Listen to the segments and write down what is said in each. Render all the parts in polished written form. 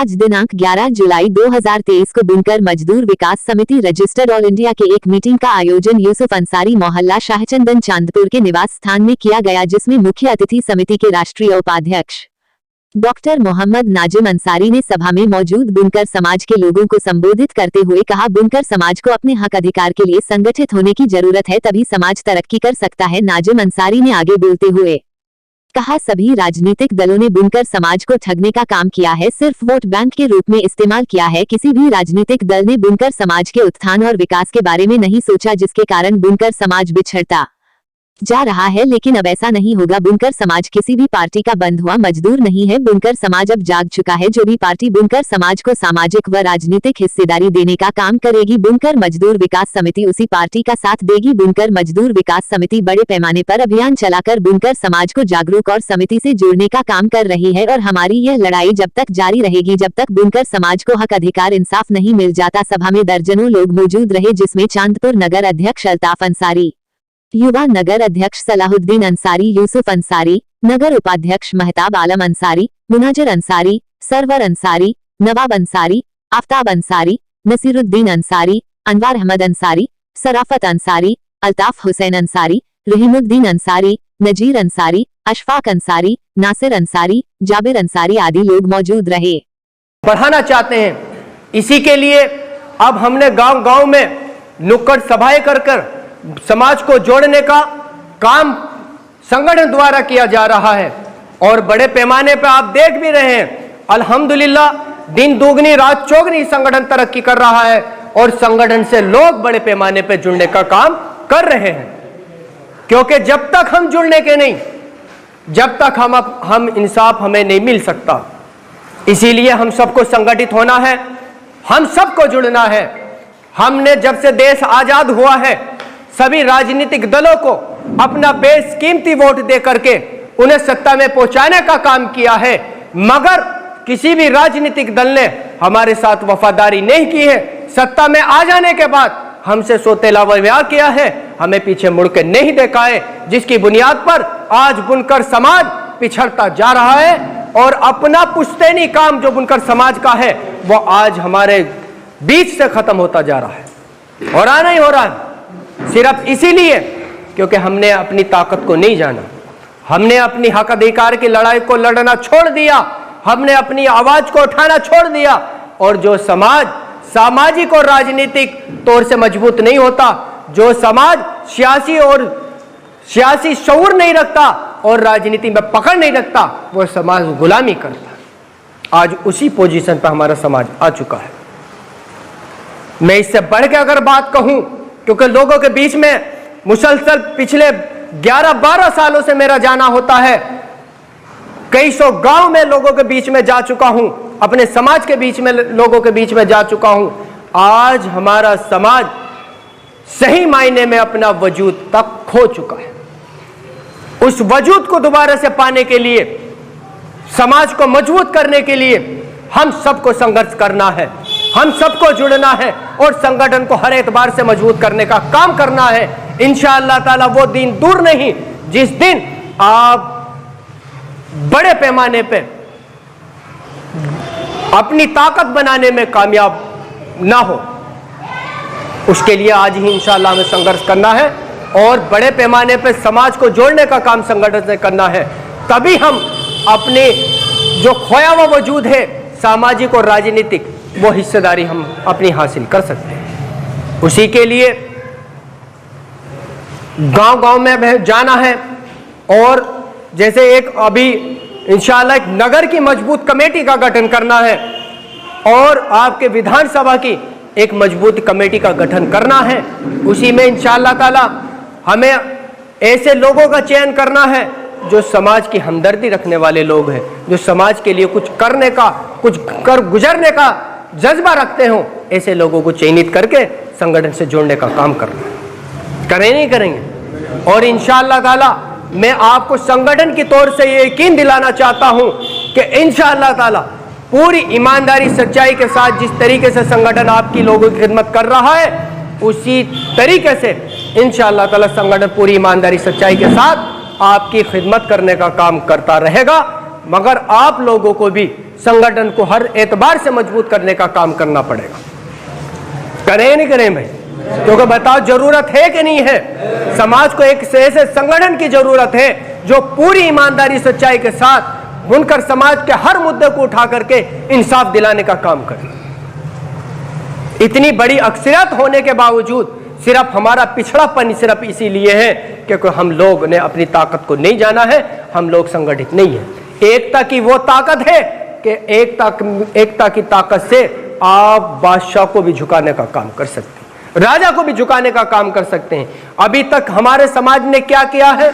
आज दिनांक 11 जुलाई 2023 को बुनकर मजदूर विकास समिति रजिस्टर्ड ऑल इंडिया के एक मीटिंग का आयोजन यूसुफ अंसारी मोहल्ला शाहचंदन चांदपुर के निवास स्थान में किया गया, जिसमें मुख्य अतिथि समिति के राष्ट्रीय उपाध्यक्ष डॉक्टर मोहम्मद नाजिम अंसारी ने सभा में मौजूद बुनकर समाज के लोगों को संबोधित करते हुए कहा, बुनकर समाज को अपने हक अधिकार के लिए संगठित होने की जरूरत है, तभी समाज तरक्की कर सकता है। नाजिम अंसारी ने आगे बोलते हुए कहा, सभी राजनीतिक दलों ने बुनकर समाज को ठगने का काम किया है, सिर्फ वोट बैंक के रूप में इस्तेमाल किया है। किसी भी राजनीतिक दल ने बुनकर समाज के उत्थान और विकास के बारे में नहीं सोचा, जिसके कारण बुनकर समाज बिछड़ता जा रहा है। लेकिन अब ऐसा नहीं होगा। बुनकर समाज किसी भी पार्टी का बंद हुआ मजदूर नहीं है। बुनकर समाज अब जाग चुका है। जो भी पार्टी बुनकर समाज को सामाजिक व राजनीतिक हिस्सेदारी देने का काम करेगी, बुनकर मजदूर विकास समिति उसी पार्टी का साथ देगी। बुनकर मजदूर विकास समिति बड़े पैमाने पर अभियान चलाकर बुनकर समाज को जागरूक और समिति से जोड़ने का काम कर रही है और हमारी यह लड़ाई जब तक जारी रहेगी, जब तक बुनकर समाज को हक अधिकार इंसाफ नहीं मिल जाता। सभा में दर्जनों लोग मौजूद रहे, जिसमें चांदपुर नगर अध्यक्ष अल्ताफ अंसारी, युवा नगर अध्यक्ष सलाहुद्दीन अंसारी, यूसुफ अंसारी, नगर उपाध्यक्ष महताब आलम अंसारी, मुनाजर अंसारी, सरवर अंसारी, नवाब अंसारी, आफ्ताब अंसारी, नसीरुद्दीन अंसारी, अनवार अहमद अंसारी, सराफत अंसारी, अल्ताफ हुसैन अंसारी, रहीमुद्दीन अंसारी, नजीर अंसारी, अशफाक अंसारी, नासिर अंसारी, जाबिर अंसारी आदि लोग मौजूद रहे। बढ़ाना चाहते हैं, इसी के लिए अब हमने गांव-गांव में नुक्कड़ सभाएं कर समाज को जोड़ने का काम संगठन द्वारा किया जा रहा है और बड़े पैमाने पर आप देख भी रहे हैं, अल्हम्दुलिल्लाह दिन दुगनी रात चौगनी संगठन तरक्की कर रहा है और संगठन से लोग बड़े पैमाने पर जुड़ने का काम कर रहे हैं। क्योंकि जब तक हम जुड़ने के नहीं, जब तक हम इंसाफ हमें नहीं मिल सकता, इसीलिए हम सबको संगठित होना है, हम सबको जुड़ना है। हमने जब से देश आजाद हुआ है, सभी राजनीतिक दलों को अपना बेशकीमती वोट दे करके उन्हें सत्ता में पहुंचाने का काम किया है, मगर किसी भी राजनीतिक दल ने हमारे साथ वफादारी नहीं की है। सत्ता में आ जाने के बाद हमसे सौतेला व्यवहार किया है, हमें पीछे मुड़ के नहीं देखा है, जिसकी बुनियाद पर आज बुनकर समाज पिछड़ता जा रहा है और अपना पुश्तैनी काम जो बुनकर समाज का है वो आज हमारे बीच से खत्म होता जा रहा है। हो रहा नहीं हो रहा है सिर्फ इसीलिए क्योंकि हमने अपनी ताकत को नहीं जाना, हमने अपनी हक अधिकार की लड़ाई को लड़ना छोड़ दिया, हमने अपनी आवाज को उठाना छोड़ दिया। और जो समाज सामाजिक और राजनीतिक तौर से मजबूत नहीं होता, जो समाज सियासी शऊर नहीं रखता और राजनीति में पकड़ नहीं रखता, वो समाज गुलामी करता है। आज उसी पोजीशन पर हमारा समाज आ चुका है। मैं इससे बढ़ के अगर बात कहूं, क्योंकि लोगों के बीच में मुसलसल पिछले 11-12 सालों से मेरा जाना होता है, कई सौ गांव में लोगों के बीच में जा चुका हूं, अपने समाज के बीच में लोगों के बीच में जा चुका हूं। आज हमारा समाज सही मायने में अपना वजूद तक खो चुका है। उस वजूद को दोबारा से पाने के लिए, समाज को मजबूत करने के लिए हम सबको संघर्ष करना है, हम सबको जुड़ना है और संगठन को हर एतबार से मजबूत करने का काम करना है। इंशाअल्लाह ताला वो दिन दूर नहीं जिस दिन आप बड़े पैमाने पे अपनी ताकत बनाने में कामयाब ना हो। उसके लिए आज ही इंशाअल्लाह हमें संघर्ष करना है और बड़े पैमाने पे समाज को जोड़ने का काम संगठन से करना है। तभी हम अपने जो खोया हुआ वजूद है सामाजिक और राजनीतिक, वो हिस्सेदारी हम अपनी हासिल कर सकते हैं। उसी के लिए गांव-गांव में जाना है और जैसे एक अभी इंशाअल्लाह एक नगर की मजबूत कमेटी का गठन करना है और आपके विधानसभा की एक मजबूत कमेटी का गठन करना है। उसी में इंशाअल्लाह ताला हमें ऐसे लोगों का चयन करना है जो समाज की हमदर्दी रखने वाले लोग हैं, जो समाज के लिए कुछ करने का, कुछ कर गुजरने का जज्बा रखते हो। ऐसे लोगों को चयनित करके संगठन से जोड़ने का काम करना है। करें नहीं करेंगे और इंशाअल्लाह ताला मैं आपको संगठन की तौर से ये यकीन दिलाना चाहता हूं कि इंशाअल्लाह ताला पूरी ईमानदारी सच्चाई के साथ जिस तरीके से संगठन आपकी लोगों की खिदमत कर रहा है, उसी तरीके से इंशाअल्लाह ताला संगठन पूरी ईमानदारी सच्चाई के साथ आपकी खिदमत करने का काम करता रहेगा। मगर आप लोगों को भी संगठन को हर एतबार से मजबूत करने का काम करना पड़ेगा। करें नहीं करें भाई? क्योंकि बताओ जरूरत है कि नहीं है? समाज को एक ऐसे संगठन की जरूरत है जो पूरी ईमानदारी सच्चाई के साथ बुनकर समाज के हर मुद्दे को उठा करके इंसाफ दिलाने का काम करे। इतनी बड़ी अक्सरियत होने के बावजूद सिर्फ हमारा पिछड़ापन सिर्फ इसीलिए है क्योंकि हम लोग ने अपनी ताकत को नहीं जाना है, हम लोग संगठित नहीं है। एकता की वो ताकत है कि एकता की ताकत से आप बादशाह को भी झुकाने का काम कर सकते हैं, राजा को भी झुकाने का काम कर सकते हैं। अभी तक हमारे समाज ने क्या किया है?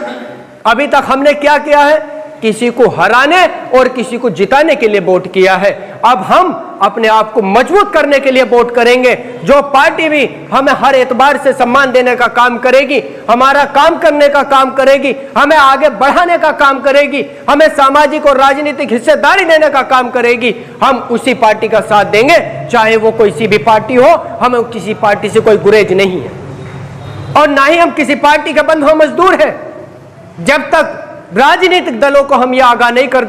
अभी तक हमने क्या किया है? किसी को हराने और किसी को जिताने के लिए वोट किया है। अब हम अपने आप को मजबूत करने के लिए वोट करेंगे। जो पार्टी भी हमें हर एतबार से सम्मान देने का काम करेगी, हमारा काम करने का काम करेगी, हमें आगे बढ़ाने का काम करेगी, हमें सामाजिक और राजनीतिक हिस्सेदारी देने का काम करेगी, हम उसी पार्टी का साथ देंगे, चाहे वो कोई सी भी पार्टी हो। हमें किसी पार्टी से कोई गुरेज नहीं है और ना ही हम किसी पार्टी के बंधुआ मजदूर हैं। जब तक राजनीतिक दलों को हम यह आगाह नहीं कर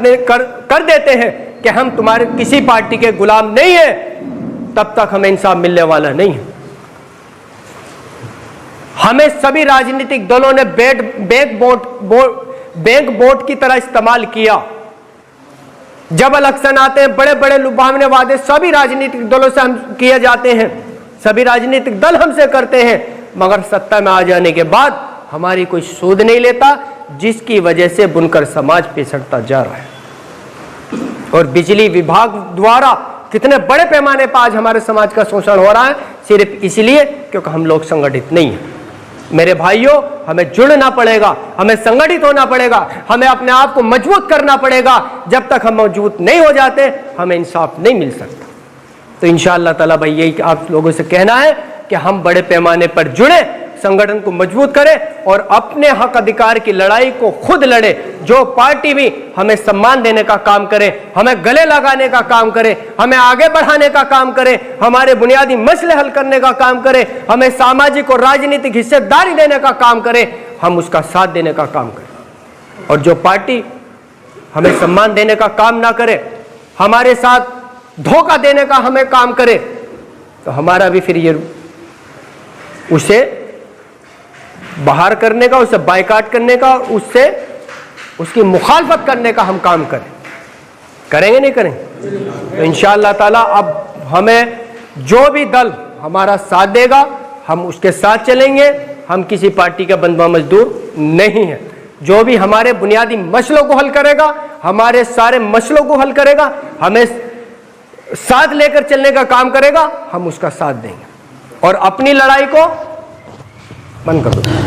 देते हैं कि हम तुम्हारे किसी पार्टी के गुलाम नहीं है, तब तक हमें इंसाफ मिलने वाला नहीं है। हमें सभी राजनीतिक दलों ने बैंक वोट की तरह इस्तेमाल किया। जब इलेक्शन आते हैं बड़े बड़े लुभावने वादे सभी राजनीतिक दलों से हम किए जाते हैं, सभी राजनीतिक दल हमसे करते हैं, मगर सत्ता में आ जाने के बाद हमारी कोई सूद नहीं लेता, जिसकी वजह से बुनकर समाज पिछड़ता जा रहा है। और बिजली विभाग द्वारा कितने बड़े पैमाने पर आज हमारे समाज का शोषण हो रहा है, सिर्फ इसलिए क्योंकि हम लोग संगठित नहीं हैं। मेरे भाइयों, हमें जुड़ना पड़ेगा, हमें संगठित होना पड़ेगा, हमें अपने आप को मजबूत करना पड़ेगा। जब तक हम मजबूत नहीं हो जाते हमें इंसाफ नहीं मिल सकता। तो इंशाअल्लाह ताला भाई यही आप लोगों से कहना है कि हम बड़े पैमाने पर जुड़े, संगठन को मजबूत करें और अपने हक अधिकार की लड़ाई को खुद लड़े। जो पार्टी भी हमें सम्मान देने का काम करे, हमें गले लगाने का काम करे, हमें आगे बढ़ाने का काम करे, हमारे बुनियादी मसले हल करने का काम करे, हमें सामाजिक और राजनीतिक हिस्सेदारी देने का काम करे, हम उसका साथ देने का काम करें। और जो पार्टी हमें सम्मान देने का काम ना करे, हमारे साथ धोखा देने का हमें काम करे, तो हमारा भी फिर ये उसे बाहर करने का, उसे बायकाट करने का, उससे उसकी मुखालफत करने का हम काम करें। करेंगे नहीं करेंगे? तो इंशाअल्लाह ताला अब हमें जो भी दल हमारा साथ देगा हम उसके साथ चलेंगे। हम किसी पार्टी का बंधुआ मजदूर नहीं है। जो भी हमारे बुनियादी मसलों को हल करेगा, हमारे सारे मसलों को हल करेगा, हमें साथ लेकर चलने का काम करेगा, हम उसका साथ देंगे। और अपनी लड़ाई को बंद कर दो।